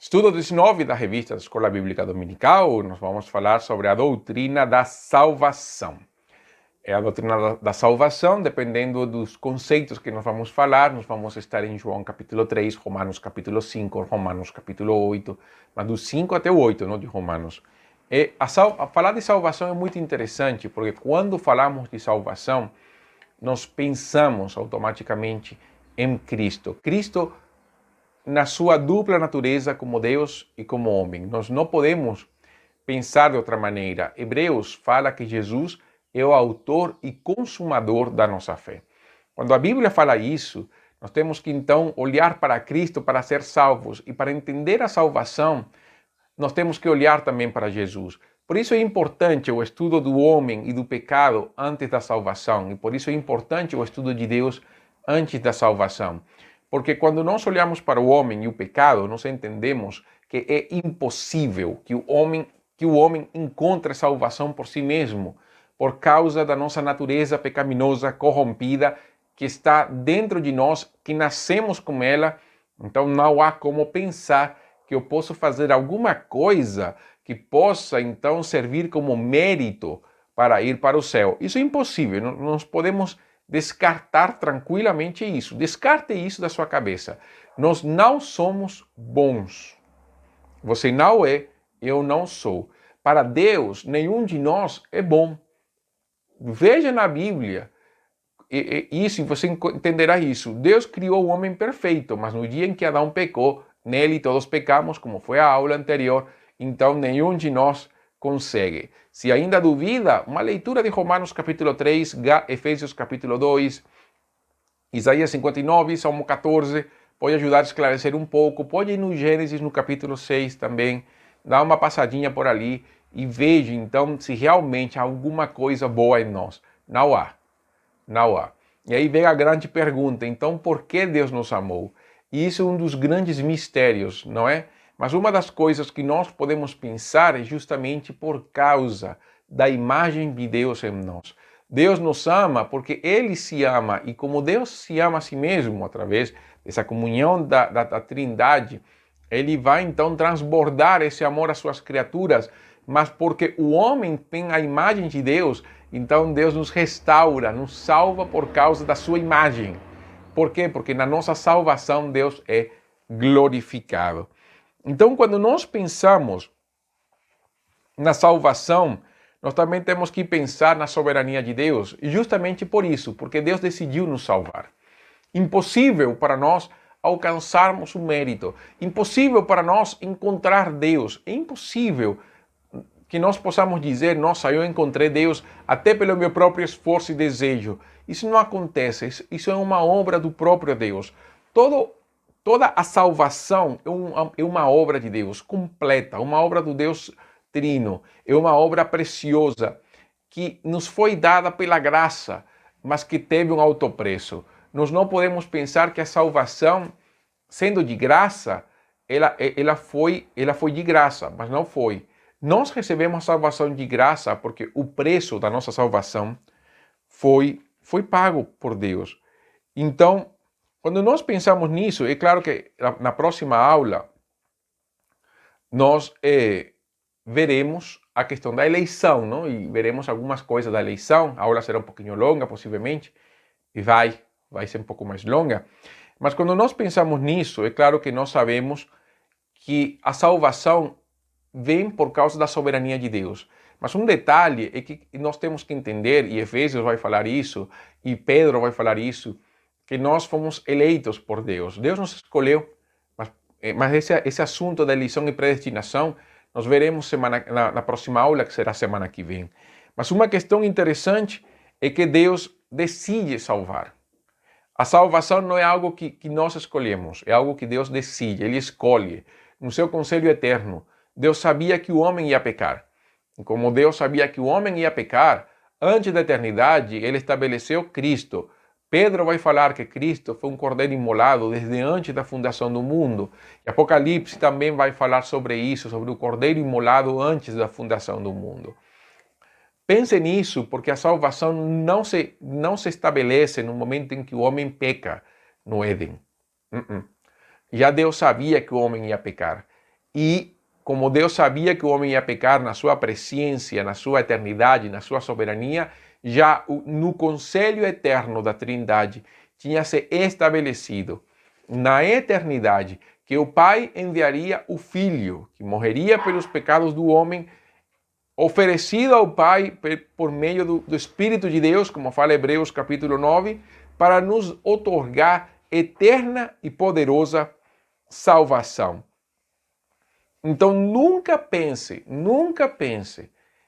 Estudo 19 da revista da Escola Bíblica Dominical, nós vamos falar sobre a doutrina da salvação. É a doutrina da salvação, dependendo dos conceitos que nós vamos falar, nós vamos estar em João capítulo 3, Romanos capítulo 5, Romanos capítulo 8, mas do 5 até o 8, não de Romanos. Falar de salvação é muito interessante, porque quando falamos de salvação, nós pensamos automaticamente em Cristo. Cristo na sua dupla natureza como Deus e como homem. Nós não podemos pensar de outra maneira. Hebreus fala que Jesus é o autor e consumador da nossa fé. Quando a Bíblia fala isso, nós temos que então olhar para Cristo para ser salvos, e para entender a salvação, nós temos que olhar também para Jesus. Por isso é importante o estudo do homem e do pecado antes da salvação, e por isso é importante o estudo de Deus antes da salvação. Porque quando nós olhamos para o homem e o pecado, nós entendemos que é impossível que o homem encontre salvação por si mesmo, por causa da nossa natureza pecaminosa, corrompida, que está dentro de nós, que nascemos com ela. Então não há como pensar que eu posso fazer alguma coisa que possa então servir como mérito para ir para o céu. Isso é impossível, nós podemos descartar tranquilamente isso. Descarte isso da sua cabeça. Nós não somos bons. Você não é, eu não sou. Para Deus, nenhum de nós é bom. Veja na Bíblia isso, e você entenderá isso. Deus criou o homem perfeito, mas no dia em que Adão pecou, nele todos pecamos, como foi a aula anterior, então nenhum de nós consegue. Se ainda duvida, uma leitura de Romanos capítulo 3, Efésios capítulo 2, Isaías 59, Salmo 14, pode ajudar a esclarecer um pouco. Pode ir no Gênesis, no capítulo 6 também, dá uma passadinha por ali e veja então se realmente há alguma coisa boa em nós. Não há. Não há. E aí vem a grande pergunta, então por que Deus nos amou? E isso é um dos grandes mistérios, não é? Mas uma das coisas que nós podemos pensar é justamente por causa da imagem de Deus em nós. Deus nos ama porque Ele se ama, e como Deus se ama a si mesmo, através dessa comunhão da Trindade, Ele vai então transbordar esse amor às suas criaturas, mas porque o homem tem a imagem de Deus, então Deus nos restaura, nos salva por causa da sua imagem. Por quê? Porque na nossa salvação Deus é glorificado. Então, quando nós pensamos na salvação, nós também temos que pensar na soberania de Deus, e justamente por isso, porque Deus decidiu nos salvar. Impossível para nós alcançarmos o mérito, impossível para nós encontrar Deus, é impossível que nós possamos dizer, nossa, eu encontrei Deus até pelo meu próprio esforço e desejo. Isso não acontece, isso é uma obra do próprio Deus. Toda a salvação é uma obra de Deus completa, uma obra do Deus Trino, é uma obra preciosa que nos foi dada pela graça, mas que teve um alto preço. Nós não podemos pensar que a salvação, sendo de graça, ela foi de graça, mas não foi. Nós recebemos a salvação de graça porque o preço da nossa salvação foi pago por Deus. Então, quando nós pensamos nisso, é claro que na próxima aula nós veremos a questão da eleição, não? E veremos algumas coisas da eleição. A aula será um pouquinho longa, possivelmente, e vai ser um pouco mais longa. Mas quando nós pensamos nisso, é claro que nós sabemos que a salvação vem por causa da soberania de Deus. Mas um detalhe é que nós temos que entender, e Efésios vai falar isso, e Pedro vai falar isso, que nós fomos eleitos por Deus. Deus nos escolheu, mas esse assunto da eleição e predestinação nós veremos na próxima aula, que será semana que vem. Mas uma questão interessante é que Deus decide salvar. A salvação não é algo que nós escolhemos, é algo que Deus decide, Ele escolhe. No seu conselho eterno, Deus sabia que o homem ia pecar. E como Deus sabia que o homem ia pecar, antes da eternidade, Ele estabeleceu Cristo. Pedro vai falar que Cristo foi um cordeiro imolado desde antes da fundação do mundo. E Apocalipse também vai falar sobre isso, sobre o cordeiro imolado antes da fundação do mundo. Pense nisso, porque a salvação não se estabelece no momento em que o homem peca no Éden. Já Deus sabia que o homem ia pecar. E como Deus sabia que o homem ia pecar na sua presciência, na sua eternidade, na sua soberania, já no conselho eterno da Trindade tinha se estabelecido na eternidade que o Pai enviaria o Filho, que morreria pelos pecados do homem, oferecido ao Pai por meio do Espírito de Deus, como fala Hebreus capítulo 9, para nos outorgar eterna e poderosa salvação. Então nunca pense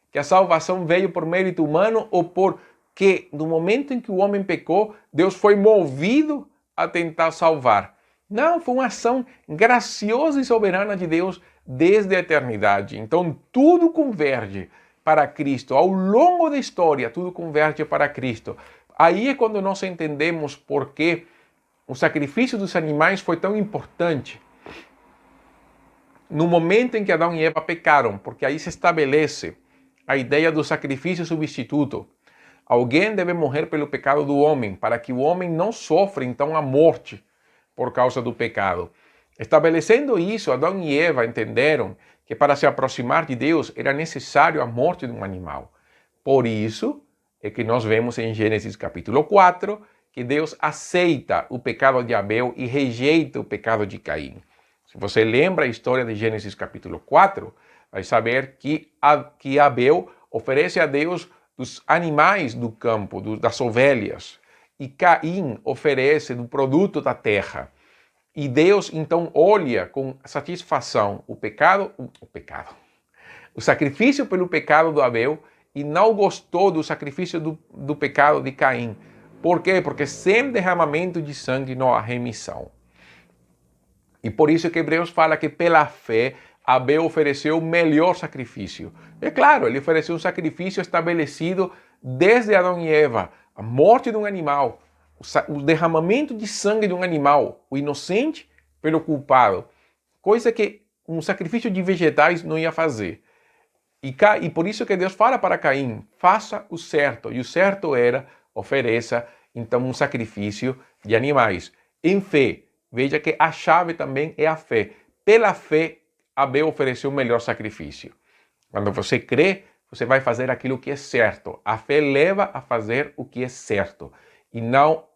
que a salvação veio por mérito humano ou porque no momento em que o homem pecou, Deus foi movido a tentar salvar. Não, foi uma ação graciosa e soberana de Deus desde a eternidade. Então tudo converge para Cristo. Ao longo da história, tudo converge para Cristo. Aí é quando nós entendemos por que o sacrifício dos animais foi tão importante no momento em que Adão e Eva pecaram, porque aí se estabelece a ideia do sacrifício substituto. Alguém deve morrer pelo pecado do homem, para que o homem não sofra então a morte por causa do pecado. Estabelecendo isso, Adão e Eva entenderam que para se aproximar de Deus era necessário a morte de um animal. Por isso é que nós vemos em Gênesis capítulo 4 que Deus aceita o pecado de Abel e rejeita o pecado de Caim. Se você lembra a história de Gênesis capítulo 4, vai saber que Abel oferece a Deus dos animais do campo, das ovelhas, e Caim oferece do produto da terra. E Deus então olha com satisfação o sacrifício pelo pecado do Abel e não gostou do sacrifício do pecado de Caim. Por quê? Porque sem derramamento de sangue não há remissão. E por isso que Hebreus fala que pela fé Abel ofereceu o melhor sacrifício. É claro, ele ofereceu um sacrifício estabelecido desde Adão e Eva, a morte de um animal, o derramamento de sangue de um animal, o inocente pelo culpado, coisa que um sacrifício de vegetais não ia fazer. E por isso que Deus fala para Caim, faça o certo, e o certo era, ofereça então um sacrifício de animais, em fé. Veja que a chave também é a fé. Pela fé, Abel ofereceu o melhor sacrifício. Quando você crê, você vai fazer aquilo que é certo. A fé leva a fazer o que é certo e não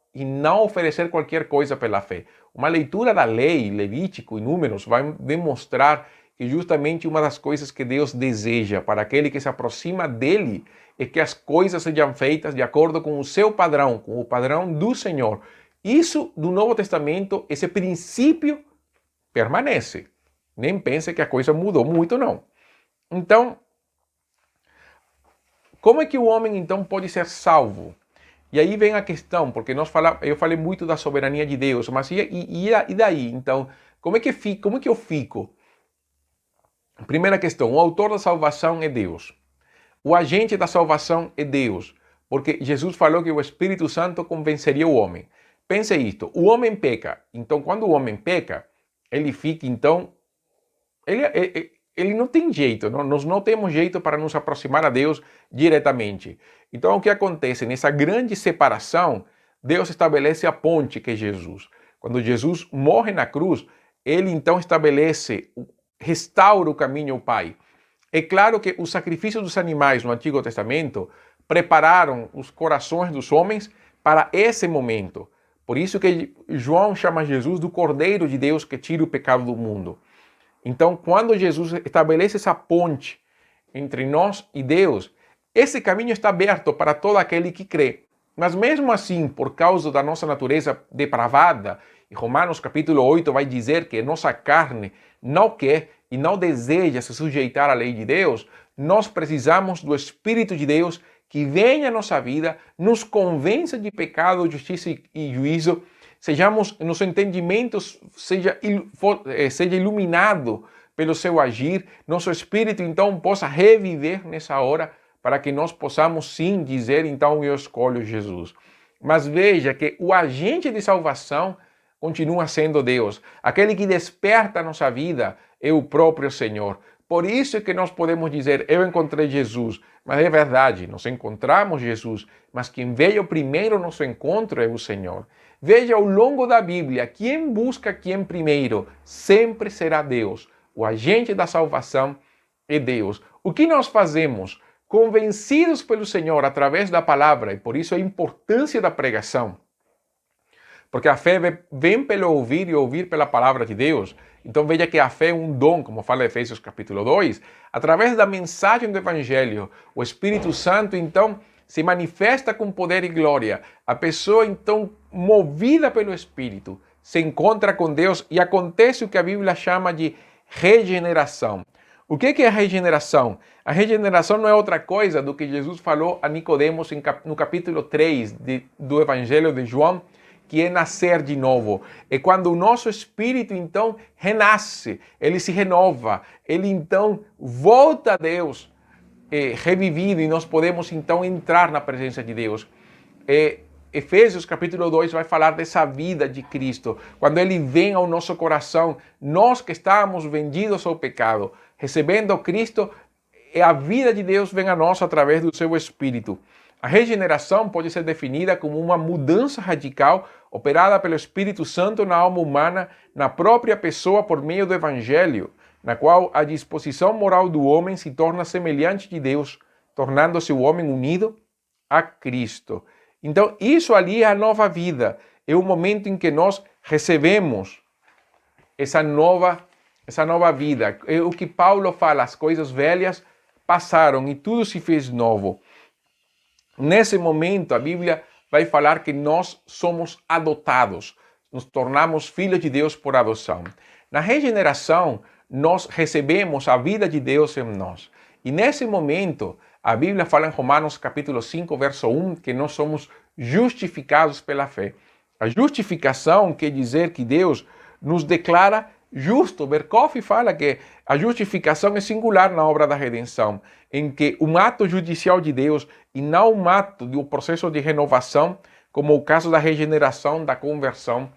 oferecer qualquer coisa pela fé. Uma leitura da lei, Levítico e Números, vai demonstrar que justamente uma das coisas que Deus deseja para aquele que se aproxima dele é que as coisas sejam feitas de acordo com o seu padrão, com o padrão do Senhor. Isso do Novo Testamento, esse princípio permanece. Nem pense que a coisa mudou muito, não. Então, como é que o homem então pode ser salvo? E aí vem a questão, porque eu falei muito da soberania de Deus, mas e daí? Então, como é que eu fico? Primeira questão, o autor da salvação é Deus. O agente da salvação é Deus, porque Jesus falou que o Espírito Santo convenceria o homem. Pense isto, o homem peca, então quando o homem peca, ele fica então, ele não tem jeito, nós não temos jeito para nos aproximar a Deus diretamente. Então o que acontece? Nessa grande separação, Deus estabelece a ponte que é Jesus. Quando Jesus morre na cruz, ele então restaura o caminho ao Pai. É claro que os sacrifícios dos animais no Antigo Testamento prepararam os corações dos homens para esse momento. Por isso que João chama Jesus do Cordeiro de Deus que tira o pecado do mundo. Então, quando Jesus estabelece essa ponte entre nós e Deus, esse caminho está aberto para todo aquele que crê. Mas mesmo assim, por causa da nossa natureza depravada, e Romanos capítulo 8 vai dizer que nossa carne não quer e não deseja se sujeitar à lei de Deus, nós precisamos do Espírito de Deus que venha à nossa vida, nos convença de pecado, justiça e juízo, sejamos, nosso entendimento seja iluminado pelo seu agir, nosso espírito então possa reviver nessa hora, para que nós possamos sim dizer, então eu escolho Jesus. Mas veja que o agente de salvação continua sendo Deus. Aquele que desperta a nossa vida é o próprio Senhor. Por isso é que nós podemos dizer, eu encontrei Jesus. Mas é verdade, nós encontramos Jesus, mas quem veio primeiro ao nosso encontro é o Senhor. Veja ao longo da Bíblia, quem busca quem primeiro sempre será Deus. O agente da salvação é Deus. O que nós fazemos? Convencidos pelo Senhor através da palavra, e por isso a importância da pregação. Porque a fé vem pelo ouvir e ouvir pela palavra de Deus. Então veja que a fé é um dom, como fala Efésios capítulo 2. Através da mensagem do Evangelho, o Espírito Santo, então, se manifesta com poder e glória. A pessoa, então, movida pelo Espírito, se encontra com Deus e acontece o que a Bíblia chama de regeneração. O que é a regeneração? A regeneração não é outra coisa do que Jesus falou a Nicodemos no capítulo 3 do Evangelho de João, que é nascer de novo. É quando o nosso espírito, então, renasce, ele se renova, ele, então, volta a Deus, revivido, e nós podemos, então, entrar na presença de Deus. Efésios capítulo 2 vai falar dessa vida de Cristo, quando ele vem ao nosso coração, nós que estávamos vendidos ao pecado, recebendo Cristo, a vida de Deus vem a nós através do seu Espírito. A regeneração pode ser definida como uma mudança radical operada pelo Espírito Santo na alma humana, na própria pessoa por meio do Evangelho, na qual a disposição moral do homem se torna semelhante de Deus, tornando-se o homem unido a Cristo. Então, isso ali é a nova vida, é o momento em que nós recebemos essa nova vida. É o que Paulo fala, as coisas velhas passaram e tudo se fez novo. Nesse momento, a Bíblia vai falar que nós somos adotados, nos tornamos filhos de Deus por adoção. Na regeneração, nós recebemos a vida de Deus em nós. E nesse momento, a Bíblia fala em Romanos capítulo 5, verso 1, que nós somos justificados pela fé. A justificação quer dizer que Deus nos declara justo. Berkoff fala que a justificação é singular na obra da redenção, em que um ato judicial de Deus e não um ato de um processo de renovação, como o caso da regeneração, da conversão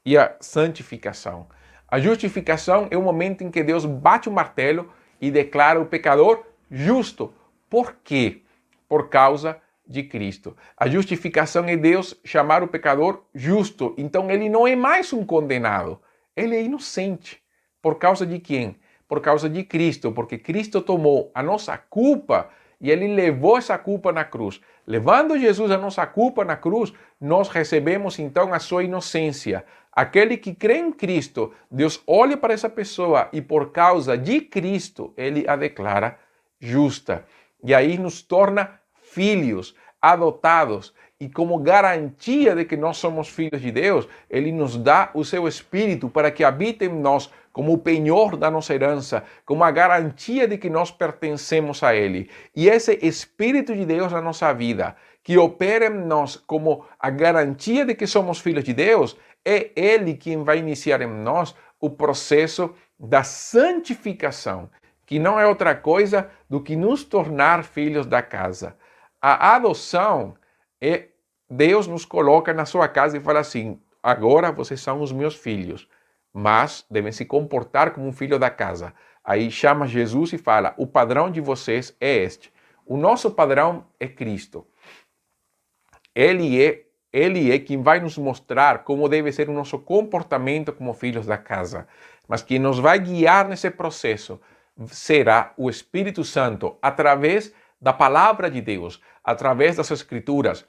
e a santificação. A justificação é o momento em que Deus bate o martelo e declara o pecador justo. Por quê? Por causa de Cristo. A justificação é Deus chamar o pecador justo. Então ele não é mais um condenado. Ele é inocente. Por causa de quem? Por causa de Cristo, porque Cristo tomou a nossa culpa e ele levou essa culpa na cruz. Levando Jesus a nossa culpa na cruz, nós recebemos então a sua inocência. Aquele que crê em Cristo, Deus olha para essa pessoa e por causa de Cristo, ele a declara justa. E aí nos torna filhos, adotados. E como garantia de que nós somos filhos de Deus, ele nos dá o seu Espírito para que habite em nós como o penhor da nossa herança, como a garantia de que nós pertencemos a ele. E esse Espírito de Deus na nossa vida, que opera em nós como a garantia de que somos filhos de Deus, é ele quem vai iniciar em nós o processo da santificação, que não é outra coisa do que nos tornar filhos da casa. A adoção é Deus nos coloca na sua casa e fala assim: agora vocês são os meus filhos, mas devem se comportar como um filho da casa. Aí chama Jesus e fala: o padrão de vocês é este. O nosso padrão é Cristo. Ele é quem vai nos mostrar como deve ser o nosso comportamento como filhos da casa. Mas quem nos vai guiar nesse processo será o Espírito Santo, através da palavra de Deus, através das Escrituras.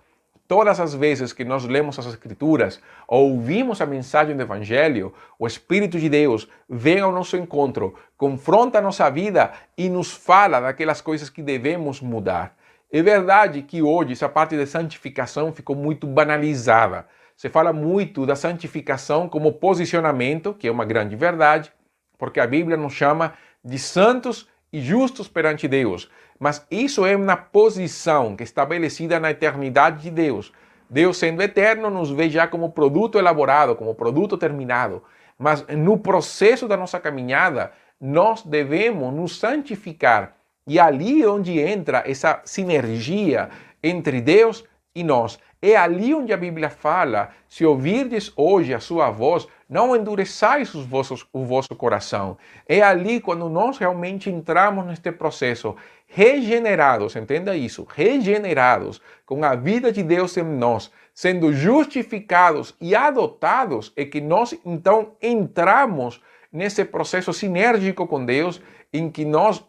Todas as vezes que nós lemos as Escrituras ou ouvimos a mensagem do Evangelho, o Espírito de Deus vem ao nosso encontro, confronta a nossa vida e nos fala daquelas coisas que devemos mudar. É verdade que hoje essa parte de santificação ficou muito banalizada. Se fala muito da santificação como posicionamento, que é uma grande verdade, porque a Bíblia nos chama de santos e justos perante Deus. Mas isso é uma posição que é estabelecida na eternidade de Deus. Deus, sendo eterno, nos vê já como produto elaborado, como produto terminado. Mas no processo da nossa caminhada, nós devemos nos santificar. E ali onde entra essa sinergia entre Deus e nós. É ali onde a Bíblia fala: se ouvirdes hoje a sua voz, não endureçais o vosso coração. É ali quando nós realmente entramos neste processo, regenerados, entenda isso, regenerados, com a vida de Deus em nós, sendo justificados e adotados, é que nós então entramos nesse processo sinérgico com Deus, em que nós,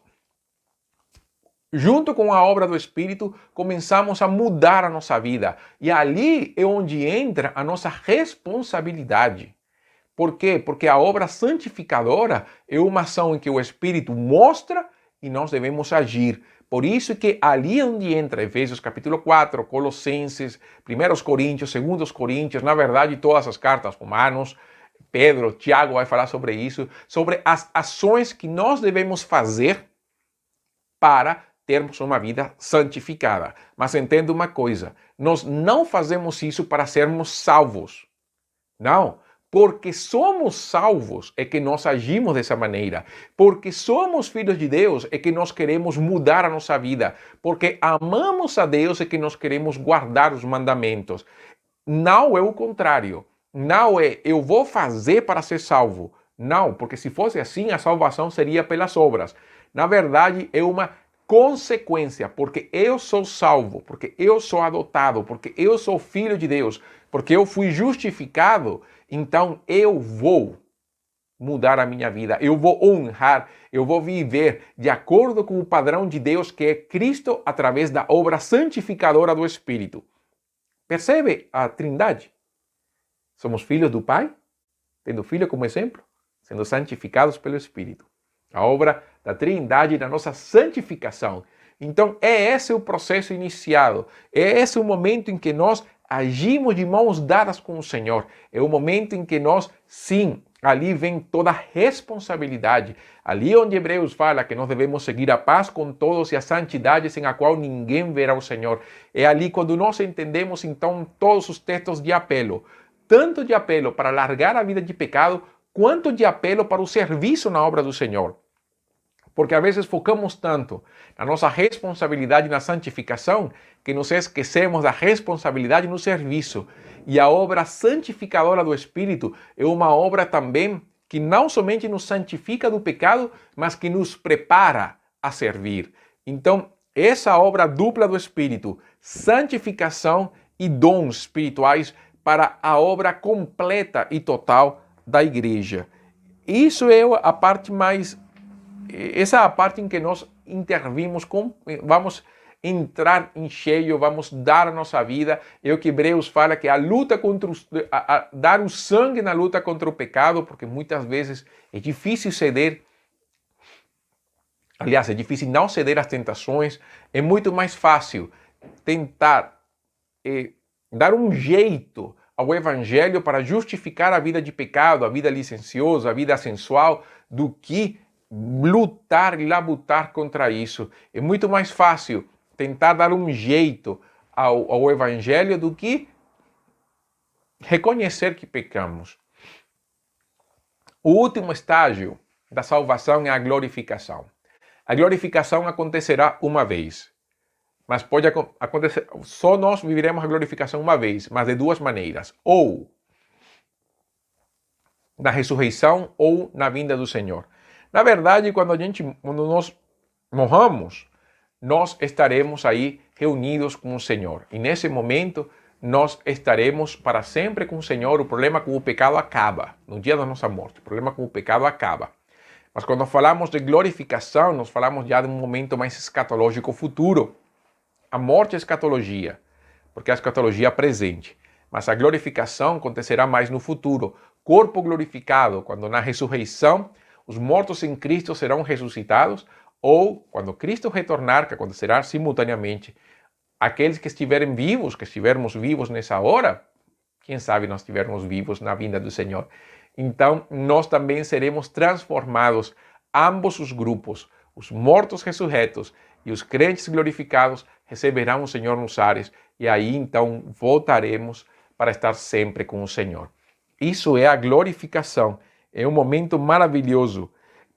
junto com a obra do Espírito, começamos a mudar a nossa vida. E ali é onde entra a nossa responsabilidade. Por quê? Porque a obra santificadora é uma ação em que o Espírito mostra e nós devemos agir. Por isso que ali onde entra Efésios capítulo 4, Colossenses, 1 Coríntios, 2 Coríntios, na verdade todas as cartas, Romanos, Pedro, Tiago vai falar sobre isso, sobre as ações que nós devemos fazer para termos uma vida santificada. Mas entenda uma coisa, nós não fazemos isso para sermos salvos. Não. Porque somos salvos é que nós agimos dessa maneira. Porque somos filhos de Deus é que nós queremos mudar a nossa vida. Porque amamos a Deus é que nós queremos guardar os mandamentos. Não é o contrário. Não é eu vou fazer para ser salvo. Não, porque se fosse assim, a salvação seria pelas obras. Na verdade, é uma consequência, porque eu sou salvo, porque eu sou adotado, porque eu sou filho de Deus, porque eu fui justificado. Então eu vou mudar a minha vida, eu vou honrar, eu vou viver de acordo com o padrão de Deus que é Cristo através da obra santificadora do Espírito. Percebe a Trindade? Somos filhos do Pai, tendo o Filho como exemplo, sendo santificados pelo Espírito. A obra da Trindade na nossa santificação. Então é esse o processo iniciado, é esse o momento em que nós agimos de mãos dadas com o Senhor. É o momento em que nós, sim, ali vem toda a responsabilidade. Ali onde Hebreus fala que nós devemos seguir a paz com todos e a santidade sem a qual ninguém verá o Senhor. É ali quando nós entendemos, então, todos os textos de apelo. Tanto de apelo para largar a vida de pecado, quanto de apelo para o serviço na obra do Senhor. Porque às vezes focamos tanto na nossa responsabilidade na santificação que nos esquecemos da responsabilidade no serviço. E a obra santificadora do Espírito é uma obra também que não somente nos santifica do pecado, mas que nos prepara a servir. Então, essa obra dupla do Espírito, santificação e dons espirituais para a obra completa e total da igreja. Isso é a parte mais... Essa é a parte em que nós intervimos, vamos entrar em cheio, vamos dar a nossa vida. É o que Hebreus fala, que a luta contra dar o sangue na luta contra o pecado, porque muitas vezes é difícil ceder. Aliás, é difícil não ceder às tentações. É muito mais fácil tentar dar um jeito ao Evangelho para justificar a vida de pecado, a vida licenciosa, a vida sensual, do que lutar e labutar contra isso. É muito mais fácil tentar dar um jeito ao Evangelho do que reconhecer que pecamos. O último estágio da salvação é a glorificação. A glorificação acontecerá uma vez, mas pode acontecer, só nós viveremos a glorificação uma vez, mas de duas maneiras, ou na ressurreição ou na vinda do Senhor. Na verdade, quando nós morramos, nós estaremos aí reunidos com o Senhor. E nesse momento, nós estaremos para sempre com o Senhor. O problema com o pecado acaba. No dia da nossa morte, o problema com o pecado acaba. Mas quando falamos de glorificação, nós falamos já de um momento mais escatológico futuro. A morte é escatologia, porque a escatologia é presente. Mas a glorificação acontecerá mais no futuro. Corpo glorificado, quando na ressurreição os mortos em Cristo serão ressuscitados, ou quando Cristo retornar, que acontecerá simultaneamente, aqueles que estiverem vivos, que estivermos vivos nessa hora, quem sabe nós estivermos vivos na vinda do Senhor. Então, nós também seremos transformados, ambos os grupos, os mortos ressurretos e os crentes glorificados, receberão o Senhor nos ares, e aí então voltaremos para estar sempre com o Senhor. Isso é a glorificação. É um momento maravilhoso.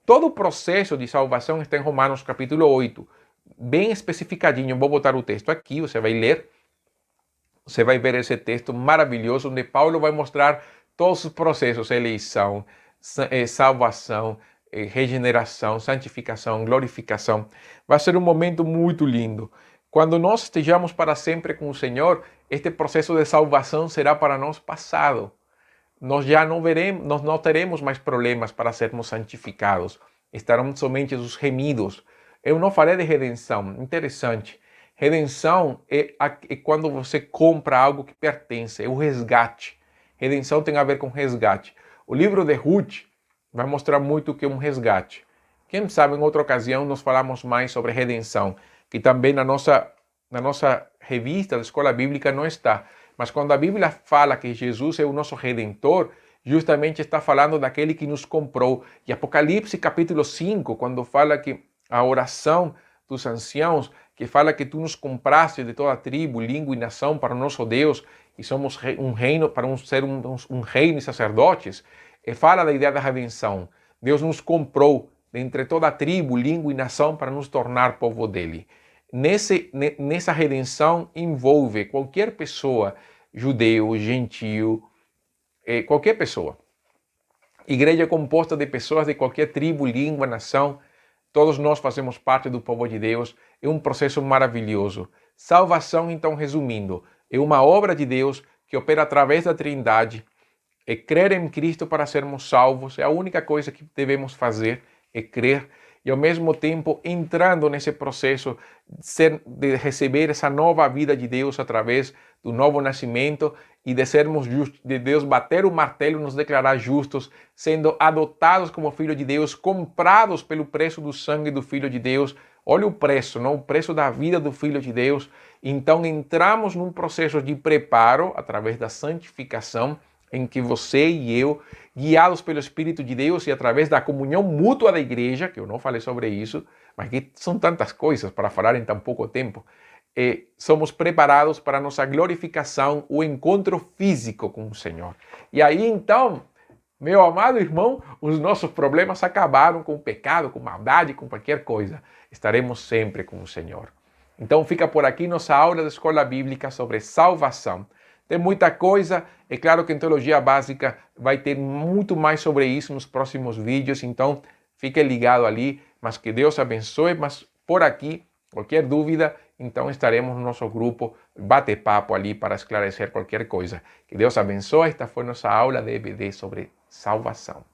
Todo o processo de salvação está em Romanos capítulo 8, bem especificadinho. Vou botar o texto aqui, você vai ler. Você vai ver esse texto maravilhoso, onde Paulo vai mostrar todos os processos: eleição, salvação, regeneração, santificação, glorificação. Vai ser um momento muito lindo. Quando nós estejamos para sempre com o Senhor, este processo de salvação será para nós passado. nós já não veremos, nós não teremos mais problemas para sermos santificados. Estarão somente os remidos. Eu não falei de redenção. Interessante. Redenção é quando você compra algo que pertence, é o resgate. Redenção tem a ver com resgate. O livro de Ruth vai mostrar muito o que é um resgate. Quem sabe em outra ocasião nós falamos mais sobre redenção, que também na nossa revista da Escola Bíblica não está. Mas quando a Bíblia fala que Jesus é o nosso Redentor, justamente está falando daquele que nos comprou. E Apocalipse capítulo 5, quando fala que a oração dos anciãos, que fala que tu nos compraste de toda tribo, língua e nação para o nosso Deus, e somos um reino, para ser um reino e sacerdotes, fala da ideia da redenção. Deus nos comprou entre toda tribo, língua e nação para nos tornar povo dele. Nessa redenção envolve qualquer pessoa, judeu, gentio, qualquer pessoa. Igreja composta de pessoas de qualquer tribo, língua, nação, todos nós fazemos parte do povo de Deus, é um processo maravilhoso. Salvação, então, resumindo, é uma obra de Deus que opera através da Trindade, é crer em Cristo para sermos salvos, é a única coisa que devemos fazer, é crer, e ao mesmo tempo entrando nesse processo de receber essa nova vida de Deus através do novo nascimento e de sermos justos, de Deus bater o martelo e nos declarar justos, sendo adotados como filho de Deus, comprados pelo preço do sangue do Filho de Deus. Olha o preço, não? O preço da vida do Filho de Deus. Então entramos num processo de preparo através da santificação, em que você e eu, guiados pelo Espírito de Deus e através da comunhão mútua da igreja, que eu não falei sobre isso, mas que são tantas coisas para falar em tão pouco tempo, somos preparados para a nossa glorificação, o encontro físico com o Senhor. E aí então, meu amado irmão, os nossos problemas acabaram com o pecado, com maldade, com qualquer coisa. Estaremos sempre com o Senhor. Então fica por aqui nossa aula da Escola Bíblica sobre salvação. Tem muita coisa, é claro que em teologia básica vai ter muito mais sobre isso nos próximos vídeos, então fique ligado ali, mas que Deus abençoe, mas por aqui, qualquer dúvida, então estaremos no nosso grupo bate-papo ali para esclarecer qualquer coisa. Que Deus abençoe, esta foi nossa aula de EBD sobre salvação.